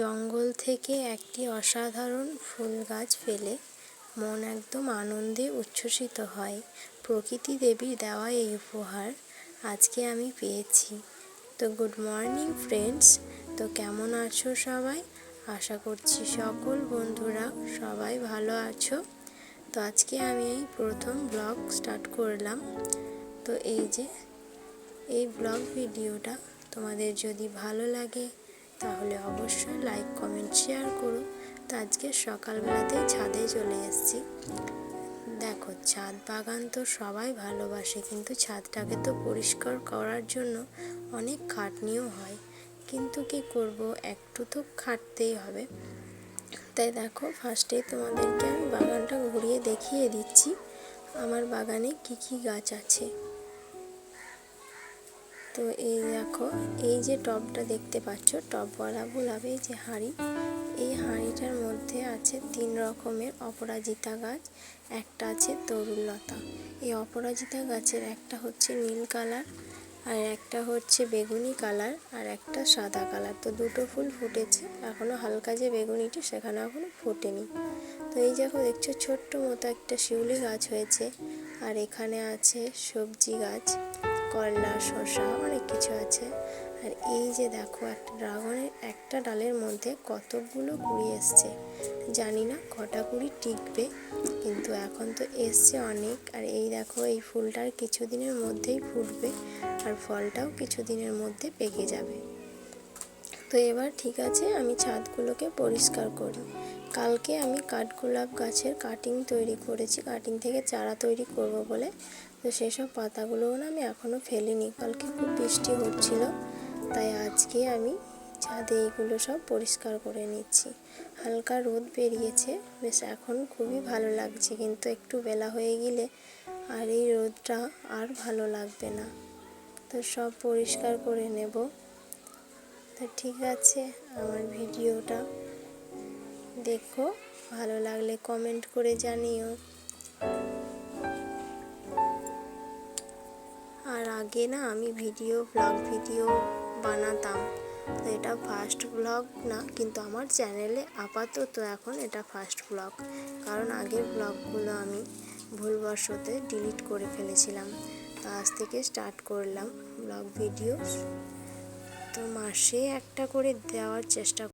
জঙ্গল থেকে একটি অসাধারণ ফুল গাছ পেলে মন একদম আনন্দে উচ্ছ্বসিত হয়। প্রকৃতি দেবীর দেওয়া এই উপহার আজকে আমি পেয়েছি। তো গুড মর্নিং ফ্রেন্ডস, তো কেমন আছো সবাই? আশা করছি সকল বন্ধুরা সবাই ভালো আছো। তো আজকে আমি এই প্রথম ব্লগ স্টার্ট করলাম। তো এই ব্লগ ভিডিওটা তোমাদের যদি ভালো লাগে তাহলে অবশ্যই লাইক কমেন্ট শেয়ার করো। তো আজকে সকালবেলাতেই ছাদে চলে এসেছি। দেখো, ছাদ বাগান তো সবাই ভালোবাসে, কিন্তু ছাদটাকে তো পরিষ্কার করার জন্য অনেক খাটনিও হয়। কিন্তু কি করব, একটু তো খাটতেই হবে। তাই দেখো, ফার্স্টেই তোমাদেরকে আমি বাগানটা ঘুরিয়ে দেখিয়ে দিচ্ছি আমার বাগানে কি কি গাছ আছে। তো এই দেখো, এই যে টবটা দেখতে পাচ্ছ, টবওয়ালা গোলাপ, এই যে হাঁড়ি, এই হাঁড়িটার মধ্যে আছে 3 রকমের অপরাজিতা গাছ, একটা আছে তরুলতা। এই অপরাজিতা গাছের একটা হচ্ছে নীল কালার, আর একটা হচ্ছে বেগুনি কালার, আর একটা সাদা কালার। তো দুটো ফুল ফুটেছে, এখনও হালকা যে বেগুনিটা সেখানে এখনও ফোটেনি। তো এই দেখো, দেখছো ছোট্ট মতো একটা শিউলি গাছ হয়েছে। আর এখানে আছে সবজি গাছ, করলা, শসা, অনেক কিছু আছে। আর এই যে দেখো, একটা ড্রাগনের একটা ডালের মধ্যে কতগুলো কুড়ি এসছে। জানি না কটা কুড়ি টিকবে, কিন্তু এখন তো এসছে অনেক। আর এই দেখো, এই ফুলটার কিছুদিনের মধ্যেই ফুটবে, আর ফলটাও কিছুদিনের মধ্যে পেকে যাবে। তো এবার ঠিক আছে, আমি ছাদগুলোকে পরিষ্কার করি। কালকে আমি কাঠগোলাপ গাছের কাটিং তৈরি করেছি, কাটিং থেকে চারা তৈরি করব বলে। তো সেসব পাতাগুলোও না আমি এখনও ফেলিনি, কালকে খুব বৃষ্টি হচ্ছিল। তাই আজকে আমি ছাদে এইগুলো সব পরিষ্কার করে নিচ্ছি। হালকা রোদ বেরিয়েছে, বেশ এখন খুবই ভালো লাগছে, কিন্তু একটু বেলা হয়ে গেলে আর এই রোদটা আর ভালো লাগবে না। তো সব পরিষ্কার করে নেব। তো ঠিক আছে, আমার ভিডিওটা দেখো, ভালো লাগলে কমেন্ট করে জানিও। আর আগে না আমি ব্লগ ভিডিও বানাতাম, তো এটা ফার্স্ট ব্লগ না, কিন্তু আমার চ্যানেলে আপাতত এখন এটা ফার্স্ট ব্লগ। কারণ আগের ব্লগগুলো আমি ভুলবশত ডিলিট করে ফেলেছিলাম। তো আজ থেকে স্টার্ট করলাম ব্লগ ভিডিও। তো মাসে একটা করে দেওয়ার চেষ্টা